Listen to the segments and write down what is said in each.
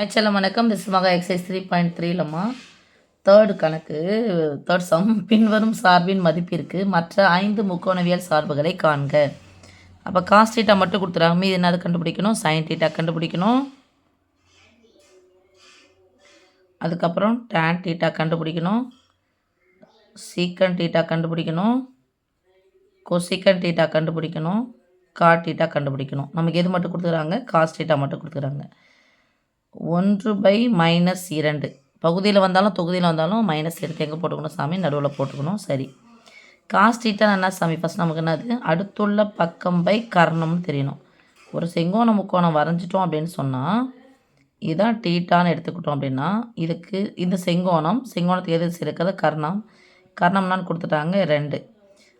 ஆக்சுவலாக வணக்கம். திஸ் மகா எக்ஸைஸ் 3.3லம்மா தேர்டு கணக்கு தேர்ட் சம். பின்வரும் சார்பின் மதிப்பிற்கு மற்ற 5 முக்கோணவியல் சார்புகளை காண்க. அப்போ காஸ் டீட்டா மட்டும் கொடுத்துறாங்க. மீது என்னது கண்டுபிடிக்கணும்? சைன் டீட்டா கண்டுபிடிக்கணும். அதுக்கப்புறம் டேன் டீட்டா கண்டுபிடிக்கணும். சீக்கன் டீட்டா கண்டுபிடிக்கணும். கொசிக்கன் டீட்டா கண்டுபிடிக்கணும். காட் டீட்டா கண்டுபிடிக்கணும். நமக்கு எது மட்டும் கொடுத்துக்கிறாங்க? காஸ் டீட்டா மட்டும் கொடுத்துக்கிறாங்க. 1/-2 பகுதியில் வந்தாலும் தொகுதியில் வந்தாலும் மைனஸ் எடுத்து எங்கே போட்டுக்கணும் சாமி? நடுவில் போட்டுக்கணும். சரி, காஸ் டீட்டா என்ன சாமி? ஃபஸ்ட் நமக்கு என்னது? அடுத்துள்ள பக்கம் பை கர்ணம்னு தெரியணும். ஒரு செங்கோண முக்கோணம் வரைஞ்சிட்டோம் அப்படின்னு சொன்னால் இதான் டீட்டான்னு எடுத்துக்கிட்டோம் அப்படின்னா இதுக்கு இந்த செங்கோணத்துக்கு எது இருக்கிறது? கர்ணம்னான்னு கொடுத்துட்டாங்க 2.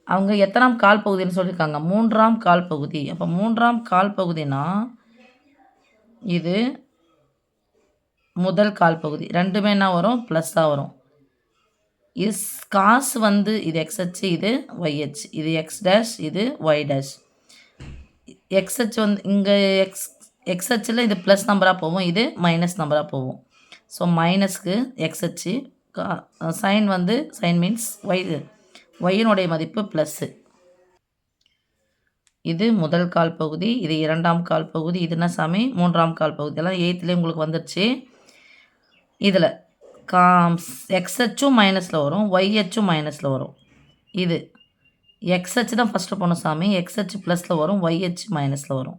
அவங்க எத்தனாம் கால் பகுதின்னு சொல்லியிருக்காங்க? 3ஆம் கால் பகுதி. அப்போ 3ஆம் கால் பகுதினா இது முதல் கால் பகுதி. ரெண்டுமே என்ன வரும்? ப்ளஸ்ஸாக வரும். காசு இது எக்ஸ் அச்சு, இது ஒய் அச்சு. இது எக்ஸ் டேஷ், இது ஒய் டேஷ். எக்ஸ் அச்சு இங்கே எக்ஸ் அச்சில் இது ப்ளஸ் நம்பராக போகும், இது மைனஸ் நம்பராக போகும். ஸோ மைனஸ்க்கு எக்ஸ் அச்சு. சைன் மீன்ஸ் ஒய்யினுடைய மதிப்பு ப்ளஸ்ஸு. இது முதல் கால் பகுதி, இது 2ஆம் கால் பகுதி, இது என்ன சாமி? 3ஆம் கால் பகுதி. எல்லாம் 8லேயே உங்களுக்கு வந்துடுச்சு. இதில் எக்ஸ் அச்சும் மைனஸில் வரும், ஒய் அச்சும் மைனஸில் வரும். இது எக்ஸ் அச்சு தான் ஃபஸ்ட்டு போகணும் சாமி. எக்ஸ் அச்சு ப்ளஸில் வரும், ஒய் அச்சு மைனஸில் வரும்.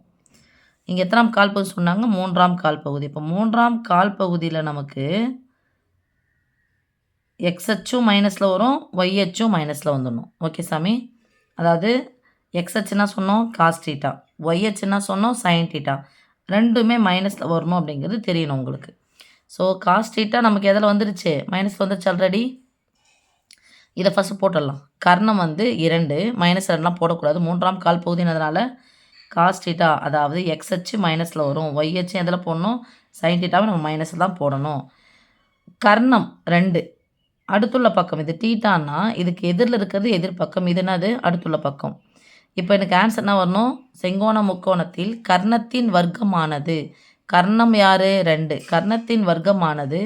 இங்கே எத்தனாம் கால் பகுதி சொன்னாங்க? 3ஆம் கால் பகுதி. இப்போ 3ஆம் கால் பகுதியில் நமக்கு எக்ஸ் அச்சும் மைனஸில் வரும், ஒய் அச்சும் மைனஸில் வந்துடணும். ஓகே சாமி. அதாவது எக்ஸ் அச்சுன்னா சொன்னோம் காஸ் டீட்டா, ஒய் அச்சுன்னா சொன்னோம் சைன் டீட்டா. ரெண்டுமே மைனஸில் வரணும் அப்படிங்கிறது தெரியணும் உங்களுக்கு. ஸோ காஸ் டீட்டா நமக்கு எதில் வந்துருச்சு? மைனஸில் வந்துருச்சு ஆல்ரெடி. இதை ஃபஸ்ட்டு போட்டுடலாம். கர்ணம் 2, மைனஸ் 2லாம் போடக்கூடாது. 3ஆம் கால் பகுதினதுனால காஸ் டீட்டா, அதாவது எக்ஸ் அச்சு மைனஸில் வரும், ஒய் அச்சு எதில் போடணும்? சைன் டீட்டாவை நம்ம மைனஸில் தான் போடணும். கர்ணம் 2 அடுத்துள்ள பக்கம். இது டீட்டான்னா இதுக்கு எதிரில் இருக்கிறது எதிர்பக்கம், இது என்னது? அடுத்துள்ள பக்கம். இப்போ எனக்கு ஆன்சர் என்ன வரணும்? செங்கோண முக்கோணத்தில் கர்ணத்தின் வர்க்கமானது, கர்ணம் யார்? 2, கர்ணத்தின் வர்க்கமானது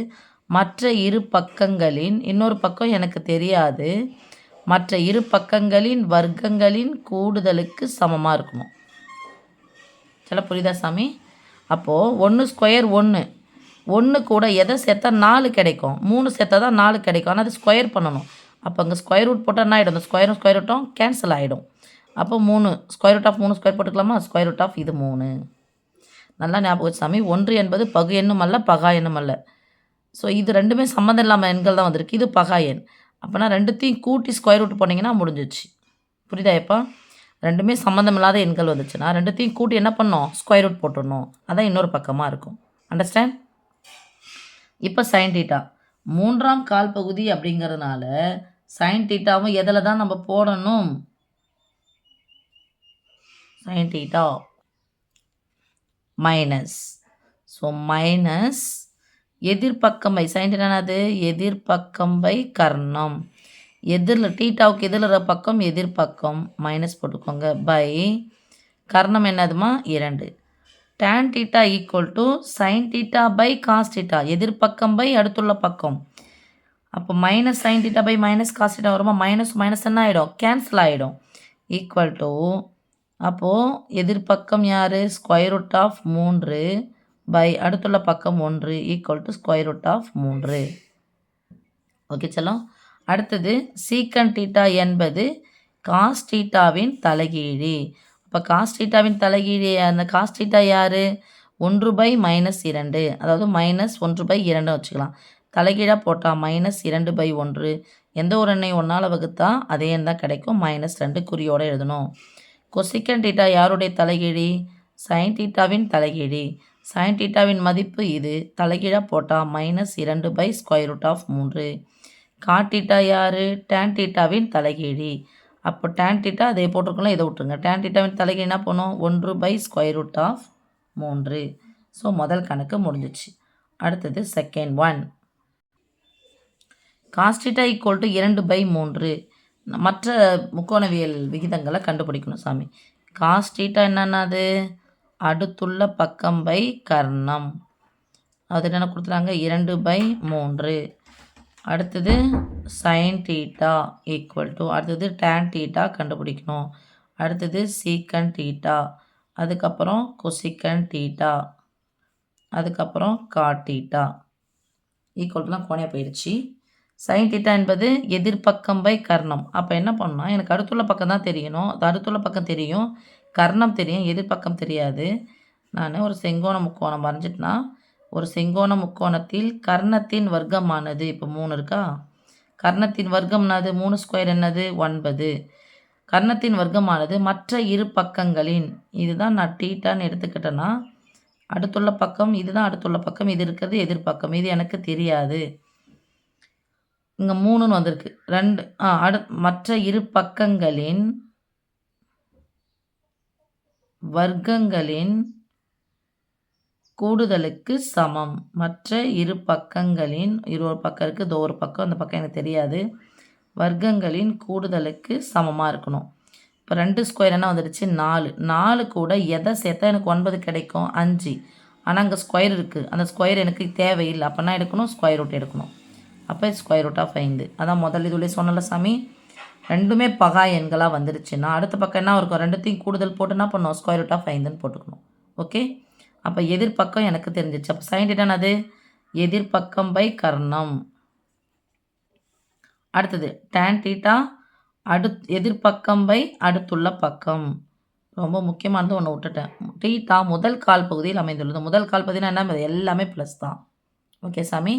மற்ற இரு பக்கங்களின், இன்னொரு பக்கம் எனக்கு தெரியாது, மற்ற இரு பக்கங்களின் வர்க்கங்களின் கூடுதலுக்கு சமமாக இருக்கணும். சில புரியுதா சாமி? அப்போது 1 ஸ்கொயர் 1 கூட எதை சேர்த்தா 4 கிடைக்கும்? 3 சேர்த்தா தான் 4 கிடைக்கும். ஆனால் அது ஸ்கொயர் பண்ணணும். அப்போ அங்கே ஸ்கொயர் ரூட் போட்டால் என்ன ஆகிடும்? அந்த ஸ்கொயர் ரூட்டும் கேன்சல் ஆகிடும். அப்போ 3 ஸ்கொயர் ரூட் ஆஃப் 3 ஸ்கொயர் போட்டுக்கலாமா? ஸ்கொயர் ரூட் ஆஃப் இது 3. நல்லா ஞாபகம் வச்சு சாமி. 1 என்பது பகு எண்ணும் அல்ல, பகா எண்ணும் அல்ல. ஸோ இது ரெண்டுமே சம்மந்தம் இல்லாமல் எண்கள் தான் வந்திருக்கு. இது பகா எண். அப்போனா ரெண்டுத்தையும் கூட்டி ஸ்கொயர் ரூட் போனீங்கன்னா முடிஞ்சிச்சு. புரியுதா? எப்போ ரெண்டுமே சம்மந்தம் இல்லாத எண்கள் வந்துச்சுன்னா ரெண்டுத்தையும் கூட்டி என்ன பண்ணோம்? ஸ்கொயர் ரூட் போட்டுடணும். அதான் இன்னொரு பக்கமாக இருக்கும். அண்டர்ஸ்டாண்ட்? இப்போ சைன் டீட்டா 3ஆம் கால் பகுதி அப்படிங்கிறதுனால சைன் டீட்டாவும் எதில் தான் நம்ம போடணும்? Sine theta minus. So minus எதிர்பக்கம் பை சைன் டீட்டானது எதிர்பக்கம் பை கர்ணம். எதிரில் டீட்டாவுக்கு எதிரில் பக்கம் எதிர்பக்கம், மைனஸ் போட்டுக்கோங்க, பை கர்ணம் என்னதுமா? 2. Tan theta equal to sine theta by cos theta, எதிர்பக்கம் பை அடுத்துள்ள பக்கம். அப்போ minus sine theta by minus cos theta வருமா? மைனஸ் என்ன ஆகிடும்? கேன்சல் ஆகிடும். ஈக்குவல் டு அப்போது எதிர்பக்கம் யார்? ஸ்கொயர் ரூட் ஆஃப் 3 பை அடுத்துள்ள பக்கம் 1 equal to square root of 3. Okay செல்லம். அடுத்தது சீக்கன் டீட்டா என்பது காஸ் டீட்டாவின் தலைகீழி. அப்போ காஸ் டீட்டாவின் தலைகீழி, அந்த காஸ் டீட்டா யார்? 1/-2, அதாவது -1/2 வச்சுக்கலாம். தலைகீழாக போட்டால் -2/1. எந்த ஒரு எண்ணையும் 1ஆல் வகுத்தா அதே எண் தான் கிடைக்கும். -2 குறியோடு எழுதணும். கொசிக்கன் டீட்டா யாருடைய தலைகீழி? சைன் டீட்டாவின் தலைகீழி. சைன் டீட்டாவின் மதிப்பு இது. தலைகீழாக போட்டால் -2/√3. காட் டீட்டா யார்? டேன் டீட்டாவின் தலைகீழி. அப்போ டேன் டீட்டா அதே போட்டிருக்கலாம், இதை விட்டுருங்க. டேன் டீட்டாவின் தலைகீழ் என்ன பண்ணும்? 1/√3. ஸோ முதல் கணக்கு முடிஞ்சிச்சு. அடுத்தது second one. Cos theta equal to 2/3. மற்ற முக்கோணவியல் விகிதங்களை கண்டுபிடிக்கணும் சாமி. காஸ் டீட்டா என்னன்னது? அடுத்துள்ள பக்கம் பை கர்ணம். அது என்ன கொடுத்துறாங்க 2/3. அடுத்தது சைன் தீட்டா ஈக்குவல் டு அடுத்தது டேன் தீட்டா கண்டுபிடிக்கணும். அடுத்தது சீக்கன் தீட்டா, அதுக்கப்புறம் கொசிக்கன் தீட்டா, அதுக்கப்புறம் காட் தீட்டா ஈக்குவல் டுலாம் கோணையாக போயிடுச்சு. சைன் தீட்டா என்பது எதிர்பக்கம் பை கர்ணம். அப்போ என்ன பண்ணணும், எனக்கு அடுத்துள்ள பக்கம் தான் தெரியணும். அது அடுத்துள்ள பக்கம் தெரியும், கர்ணம் தெரியும், எதிர்பக்கம் தெரியாது. நான் ஒரு செங்கோண முக்கோணம் வரைஞ்சிட்டுனா, ஒரு செங்கோண முக்கோணத்தில் கர்ணத்தின் வர்க்கமானது இப்போ 3 இருக்கா, கர்ணத்தின் வர்க்கம்னாது 3 ஸ்கொயர் என்னது 9. கர்ணத்தின் வர்க்கமானது மற்ற இரு பக்கங்களின், இதுதான் நான் தீட்டான்னு எடுத்துக்கிட்டேன்னா அடுத்துள்ள பக்கம் இதுதான், அடுத்துள்ள பக்கம் இது இருக்கிறது எதிர்பக்கம், இது எனக்கு தெரியாது. இங்கே 3ன்னு வந்திருக்கு. 2 மற்ற இரு பக்கங்களின் வர்க்கங்களின் கூடுதலுக்கு சமம். மற்ற இரு பக்கங்களின், ஒரு பக்கம் இருக்குது, இதோ ஒரு பக்கம், அந்த பக்கம் எனக்கு தெரியாது, வர்க்கங்களின் கூடுதலுக்கு சமமாக இருக்கணும். இப்போ 2 ஸ்கொயர் என்ன வந்துடுச்சு 4. 4 கூட எதை சேர்த்தா எனக்கு 9 கிடைக்கும் 5. ஆனால் அங்கே ஸ்கொயர் இருக்குது, அந்த ஸ்கொயர் எனக்கு தேவையில்லை. அப்போ என்ன எடுக்கணும், ஸ்கொயர் ரூட் எடுக்கணும். அப்போ ஸ்கொயர் ரூட் ஆஃப் 5. அதான் முதல் இதுலேயே சொன்னல சாமி, ரெண்டுமே பகா எண்களாக வந்துருச்சுன்னா அடுத்த பக்கம் என்ன இருக்கும், ரெண்டுத்தையும் கூடுதல் போட்டு என்ன பண்ணணும், ஸ்கொயர் ரூட் ஆஃப் 5ன்னு போட்டுக்கணும். ஓகே, அப்போ எதிர்பக்கம் எனக்கு தெரிஞ்சிச்சு. அப்போ சைன் தீட்டானா அது எதிர்பக்கம் பை கர்ணம். அடுத்தது டேன் தீட்டா எதிர்பக்கம் பை அடுத்துள்ள பக்கம். ரொம்ப முக்கியமானது ஒன்று விட்டுட்டேன். தீட்டா முதல் கால் பகுதியில் அமைந்துள்ளது. முதல் கால் பகுதினா என்ன, எல்லாமே ப்ளஸ் தான். ஓகே சாமி,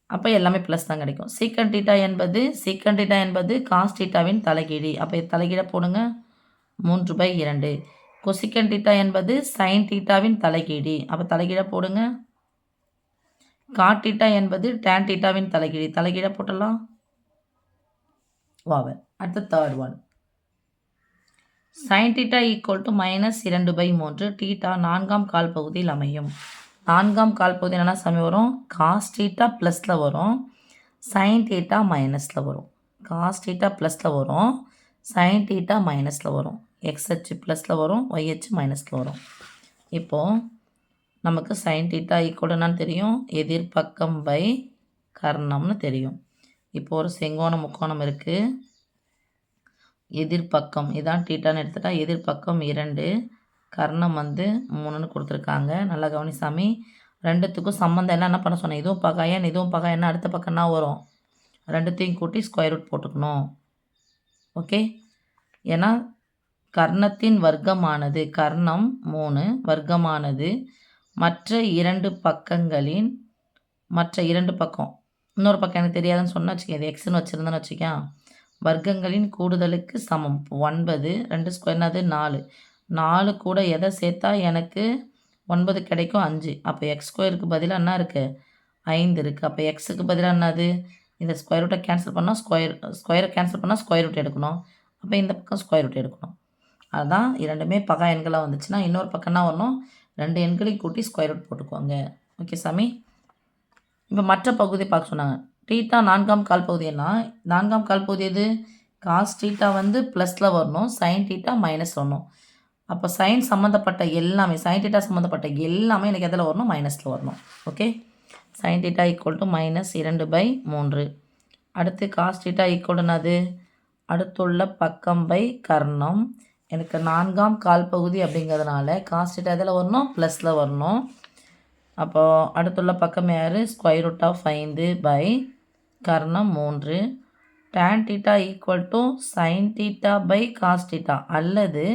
அப்போ எல்லாமே ப்ளஸ் தான் கிடைக்கும். சீக்கன் தீட்டா என்பது காஸ் தீட்டாவின் தலைகீழி. அப்போ தலைகீழ போடுங்க 3/2. கொசிக்கன் தீட்டா என்பது சைன் தீட்டாவின் தலைகீழி. அப்போ தலைகீழ போடுங்க. காட் தீட்டா என்பது டேன் தீட்டாவின் தலைகீழி. தலைகீழ போட்டலாம் வாவல். அடுத்த third one, sign theta equal to -2/3. Theta 4ஆம் கால் பகுதியில் அமையும். 4ஆம் கால் பகுதி என்னென்னா சாமி வரும், காஸ் தீட்டா ப்ளஸில் வரும், சைன் தீட்டா மைனஸில் வரும். காஸ் தீட்டா ப்ளஸில் வரும், சைன் தீட்டா மைனஸில் வரும். எக்ஸ் அச்சு ப்ளஸில் வரும், ஒய் அச்சு மைனஸில் வரும். இப்போது நமக்கு சைன் தீட்டா ஈக்குவல் என்னன்னு தெரியும், எதிர்பக்கம் பை கர்ணம்னு தெரியும். இப்போது ஒரு செங்கோண முக்கோணம் இருக்குது, எதிர்பக்கம் இதான் தீட்டான்னு எடுத்துட்டா, எதிர்பக்கம் 2, கர்ணம் 3ன்னு கொடுத்துருக்காங்க. நல்லா கவனிசாமி, ரெண்டுத்துக்கும் சம்மந்தம் என்ன பண்ண சொன்னேன், இதுவும் பகாயன் இதுவும் பகாயன்னா அடுத்த பக்கம்னா வரும், ரெண்டுத்தையும் கூட்டி ஸ்கொயர் ரூட் போட்டுக்கணும். ஓகே, ஏன்னா கர்ணத்தின் வர்க்கமானது, கர்ணம் 3 வர்க்கமானது மற்ற 2 பக்கங்களின், மற்ற 2 பக்கம், இன்னொரு பக்கம் எனக்கு தெரியாதுன்னு சொன்னால் வச்சுக்கேன், இது எக்ஸ்ன்னு வச்சுருந்தேன்னு வச்சுக்கேன், வர்க்கங்களின் கூடுதலுக்கு சமம். 9 2 ஸ்கொயர்னாது 4. 4 கூட எதை சேர்த்தா எனக்கு 9 கிடைக்கும் 5. அப்போ எக்ஸ் ஸ்கொயருக்கு பதிலாக என்ன இருக்குது 5 இருக்குது. அப்போ எக்ஸுக்கு பதிலாக என்னது, இந்த ஸ்கொயர் ரூட்டை கேன்சல் பண்ணால் ஸ்கொயரை கேன்சல் பண்ணால் ஸ்கொயர் ரூட் எடுக்கணும். அப்போ இந்த பக்கம் ஸ்கொயர் ரூட் எடுக்கணும். அதுதான் இரண்டுமே பகா எண்களாக வந்துச்சுன்னா இன்னொரு பக்கம்னா வரணும், 2 எண்களையும் கூட்டி ஸ்கொயர் ரூட் போட்டுக்குவாங்க. ஓகே சாமி, இப்போ மற்ற பகுதி பார்க்க சொன்னாங்க. தீட்டா 4ஆம் கால் பகுதினா 4ஆம் கால் பகுதி எது, காஸ் தீட்டா ப்ளஸில் வரணும், சைன் தீட்டா மைனஸ் வரணும். அப்போ சைன் சம்மந்தப்பட்ட எல்லாமே, சைன் தீட்டா சம்மந்தப்பட்ட எல்லாமே எனக்கு எதில் வரணும், மைனஸில் வரணும். Okay, sign theta equal to -2/3. அடுத்து காஸ் தீட்டா ஈக்குவல் என்னது, அடுத்துள்ள பக்கம் பை கர்ணம். எனக்கு 4ஆம் கால் பகுதி அப்படிங்கிறதுனால காஸ் தீட்டா எதில் வரணும், ப்ளஸில் வரணும். அப்போது அடுத்துள்ள பக்கம் யார், ஸ்கொயர் ரூட் ஆஃப் 5 பை கர்ணம் 3. Tan theta equal to sine theta by cos theta, அல்லது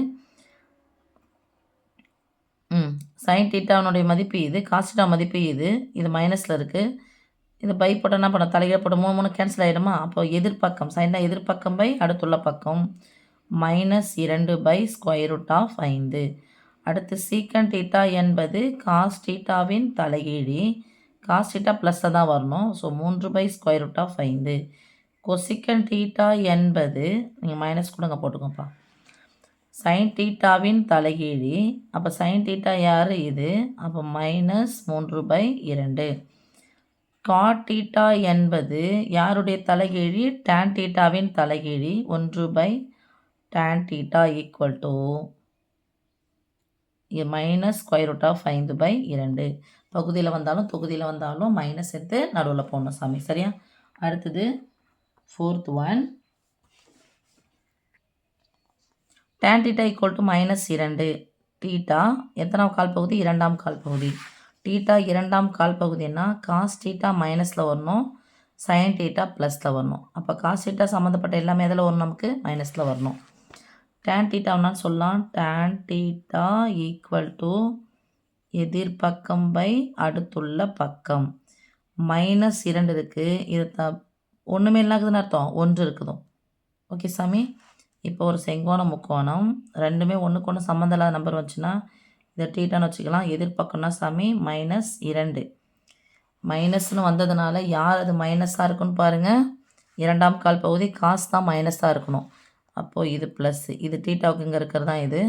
சைன் தீட்டாவுடைய மதிப்பு இது, காஸ் தீட்டா மதிப்பு இது மைனஸில் இருக்குது. இது பை போட்டால் என்ன பண்ண, தலைகீழ போட்டு 3 கேன்சல் ஆகிடுமா. அப்போ எதிர்பக்கம் சைன் தான் எதிர்பக்கம் பை அடுத்துள்ள பக்கம் -2 பை ஸ்கொயர் ரூட் ஆஃப் 5. அடுத்து சீக்கன் தீட்டா என்பது காஸ் தீட்டாவின் தலைகீழி, காஸ் தீட்டா ப்ளஸில் தான் வரணும். So 3 by square root of 5. Cosecant theta என்பது, நீங்கள் மைனஸ் கொடுங்க போட்டுக்கோப்பா, சைன் தீட்டாவின் தலைகீழி. அப்போ சைன் தீட்டா யார் இது, அப்போ -3/2. காட் தீட்டா என்பது யாருடைய தலைகீழி, டேன் தீட்டாவின் தலைகீழி, 1/tan தீட்டா ஈக்குவல் டு -√5/2. பகுதியில் வந்தாலும் தொகுதியில் வந்தாலும் மைனஸ் எடுத்து நடுவில் போடணும் சாமி. சரியா? அடுத்தது 4th one. tan θ equal to -2. Theta எத்தனாம் கால் பகுதி? 2ஆம் கால் பகுதி. தீட்டா 2ஆம் கால் பகுதின்னா காஸ் தீட்டா மைனஸில் வரணும், சைன் தீட்டா ப்ளஸில் வரணும். அப்போ காஸ் தீட்டா சம்மந்தப்பட்ட எல்லாமே எதில் வரும்? நமக்கு மைனஸில் வரணும். tan தீட்டான்னு சொல்லலாம். tan தீட்டா ஈக்குவல் டு எதிர்பக்கம் பை அடுத்துள்ள பக்கம். -2 இருக்குது. இது ஒன்றுமே இல்லாக்குதுன்னு அர்த்தம், 1 இருக்குதும். ஓகே சாமி. இப்போ ஒரு செங்கோணம் முக்கோணம் ரெண்டுமே ஒன்றுக்கு ஒன்று சம்மந்தம் இல்லாத நம்பர் வந்துச்சுன்னா இதை தீட்டான்னு வச்சுக்கலாம். எதிர்பக்கம்னா சாமி -2. மைனஸ்னு வந்ததுனால யார் அது மைனஸாக இருக்குன்னு பாருங்கள். 2ஆம் கால் பகுதி காசு தான் மைனஸாக இருக்கணும். அப்போது இது ப்ளஸ்ஸு, இது தீட்டாவுக்கு இங்கே இருக்கிறது தான் இது.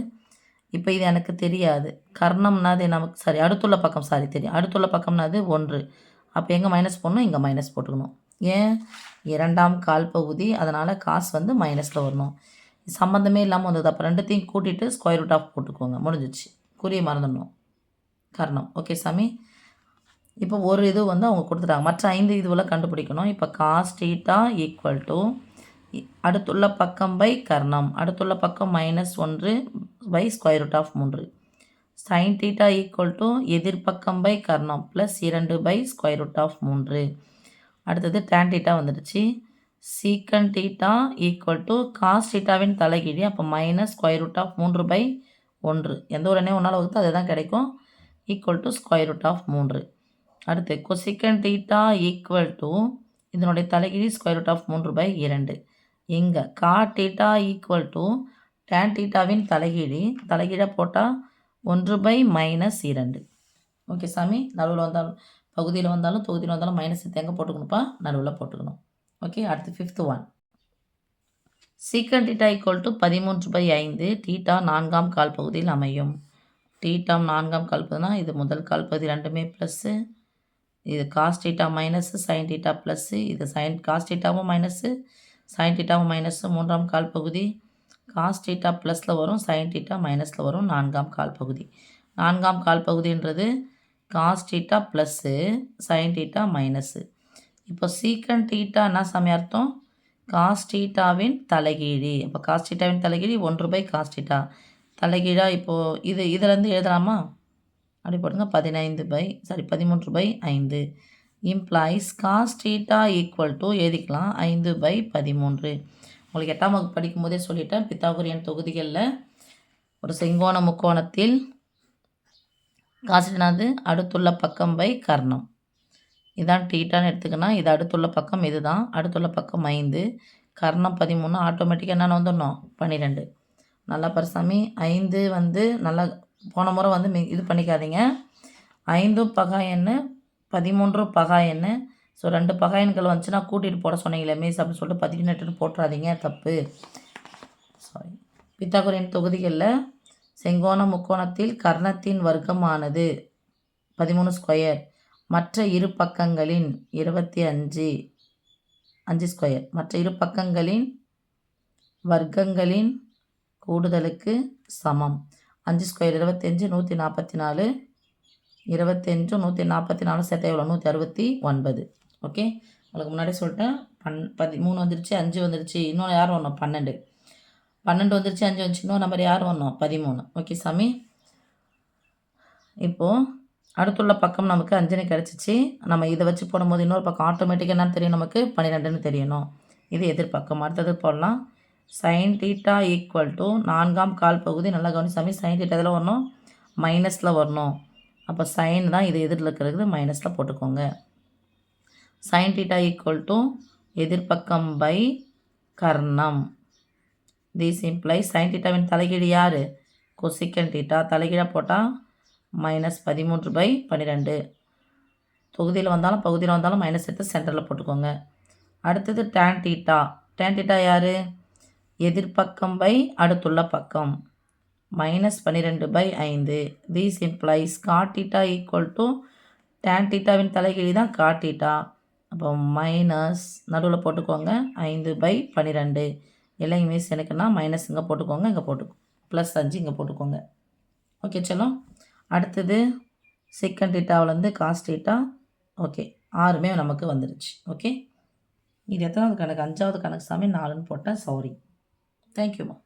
இப்போ இது எனக்கு தெரியாது. கர்ணம்னா அது நமக்கு அடுத்துள்ள பக்கம் தெரியும். அடுத்துள்ள பக்கம்னா அது 1. அப்போ எங்கே மைனஸ் போடணும்? இங்கே மைனஸ் போட்டுக்கணும். ஏன்? 2ஆம் கால் பகுதி, அதனால் காசு வந்து மைனஸில் வரணும். சம்மந்தமே இல்லாமல் வந்தது. அப்போ ரெண்டுத்தையும் கூட்டிகிட்டு ஸ்கொயர் ரூட் ஆஃப் போட்டுக்கோங்க. முடிஞ்சிச்சு. குறிய மறந்துடணும். கர்ணம். ஓகே சாமி. இப்போ ஒரு இது வந்து அவங்க கொடுத்துட்டாங்க. மற்ற 5 இதுவெல்லாம் கண்டுபிடிக்கணும். இப்போ காஸ் தீட்டா ஈக்குவல் டு அடுத்துள்ள பக்கம் பை கர்ணம். அடுத்துள்ள பக்கம் -1 by square root of 3. Sine theta equal to எதிர்பக்கம் பை கர்ணம் +2 பை ஸ்கொயர் ரூட் ஆஃப் 3. அடுத்தது டேன் தீட்டா வந்துடுச்சு. சீக்கன் தீட்டா ஈக்குவல் டு காஸ் தீட்டாவின் தலைகீழி. அப்போ -ஸ்கொயர் ரூட் ஆஃப் 3 பை 1. எந்த ஒரு எண்ணெயும் ஒன்றால் வகுத்து அதுதான் கிடைக்கும். Equal to square root of 3. அடுத்து கொசிக்கன் தீட்டா ஈக்குவல் டு இதனுடைய தலைகீழி ஸ்கொயர் ரூட் ஆஃப் 3 பை 2. இங்கே cot theta equal to tan தீட்டாவின் தலைகீழாக போட்டால் 1 பை -2. ஓகே சாமி. நடுவில் வந்தாலும் பகுதியில் வந்தாலும் தொகுதியில் வந்தாலும் மைனஸ் எங்கே போட்டுக்கணும்ப்பா? நடுவில் போட்டுக்கணும். ஓகே. அடுத்து 5th one. சீக்கன் தீட்டா ஈக்குவல் டு 13/5. தீட்டா 4ஆம் கால் பகுதியில் அமையும். தீட்டா 4ஆம் கால் பகுதினா இது முதல் கால் பகுதி ரெண்டுமே ப்ளஸ்ஸு, இது cos theta minus, sine theta plus, இது காஸ் தீட்டாவும் மைனஸு, சைன் தீட்டாவும் மைனஸு. 3ஆம் கால் பகுதி காஸ் தீட்டா ப்ளஸில் வரும், சைன் தீட்டா மைனஸில் வரும். 4ஆம் கால் பகுதி. 4ஆம் கால் பகுதின்றது cos theta plus, sine theta minus. இப்போ சீக்கன் தீட்டா என்ன சாமி அர்த்தம்? காஸ் தீட்டாவின் தலைகீழி. அப்போ காஸ் தீட்டாவின் தலைகீழி 1 பை காஸ் தீட்டா. தலைகீழாக இப்போது இதிலேருந்து எழுதலாமா? அப்படி போடுங்க. 13/5 implies cos theta equal to எழுதிக்கலாம் 5/13. உங்களுக்கு 8ஆம் வகுப்பு படிக்கும் போதே சொல்லிட்டேன். பித்தாகோரியன் தொகுதிகளில் ஒரு செங்கோண முக்கோணத்தில் காஸ் தீட்டானது அடுத்துள்ள பக்கம் பை கர்ணம். இதான் தீட்டான்னு எடுத்துக்கினா இது அடுத்துள்ள பக்கம், இதுதான் அடுத்துள்ள பக்கம் 5, கர்ணம் 13. ஆட்டோமேட்டிக்காக என்னென்ன வந்துடணும்? 12. நல்லா பரிசாமி. 5 வந்து நல்லா போன முறை வந்து இது பண்ணிக்காதீங்க. 5 பகா எண்ணு, 13 பகா எண்ணு. ஸோ 2 பகா எண்கள் வந்துச்சுன்னா கூட்டிகிட்டு போட சொன்னீங்களே மிஸ் அப்படின்னு சொல்லிட்டு 18 போட்டுறாதீங்க, தப்பு. சாரி. பித்தாகோரியன் தொகுதிகளில் செங்கோண முக்கோணத்தில் கர்ணத்தின் வர்க்கமானது 13 ஸ்கொயர், மற்ற இரு பக்கங்களின் 5 ஸ்கொயர், மற்ற இரு பக்கங்களின் வர்க்கங்களின் கூடுதலுக்கு சமம். 5 ஸ்கொயர் 25, 144, 25 144 சேர்த்தா எவ்வளோ? 169. ஓகே. உங்களுக்கு முன்னாடி சொல்லிட்டேன். 13 வந்துருச்சு, 5 வந்துருச்சு, இன்னொன்று யார் வரணும்? 12 வந்துருச்சு, 5 வந்துச்சு, இன்னொரு நம்பர் யார் வரணும்? 13. ஓகே சாமி. இப்போது அடுத்துள்ள பக்கம் நமக்கு 5 கிடச்சிச்சு. நம்ம இதை வச்சு போடும்போது இன்னொரு பக்கம் ஆட்டோமேட்டிக்காக என்னன்னு தெரியும்? நமக்கு 12ன்னு தெரியணும். இது எதிர்பக்கம். அடுத்தது போடலாம். சைன் தீட்டா ஈக்குவல் டு 4ஆம் கால் பகுதி. நல்லா கவனிச்சாமி. சைன் தீட்டா இதில் வரணும், மைனஸில் வரணும். அப்போ சைன் தான் இது எதிரில் இருக்கிறது, மைனஸில் போட்டுக்கோங்க. சைன் தீட்டா ஈக்குவல் டு எதிர்பக்கம் பை கர்ணம். திஸ் இம்ப்ளைஸ் சைன் தீட்டாவின் தலைகீழ் யார்? Cosec theta. தலைகீழாக போட்டால் -13/12. தொகுதியில் வந்தாலும் பகுதியில் வந்தாலும் மைனஸ் எடுத்து சென்டரில் போட்டுக்கோங்க. அடுத்தது டேன் தீட்டா. டேன் தீட்டா யார்? எதிர்பக்கம் பை அடுத்துள்ள பக்கம். -12/5. These implies cot theta equal to tan தீட்டாவின் தலைகீழி தான் காட் தீட்டா. அப்போ மைனஸ் நடுவில் போட்டுக்கோங்க 5/12. எல்லாம் மிஸ் எனக்குன்னா மைனஸ் இங்கே போட்டுக்கோங்க, இங்கே போட்டுக்கோங்க, +5 இங்கே போட்டுக்கோங்க. ஓகே செல்லம். அடுத்தது செகண்ட் டீட்டாவிலேருந்து காஸ் டீட்டா. ஓகே, 6மே நமக்கு வந்துடுச்சு. ஓகே, இது எத்தனாவது கணக்கு? 5வது கணக்கு சாமி. 4ன்னு போட்டேன், சாரி. தேங்க்யூம்மா.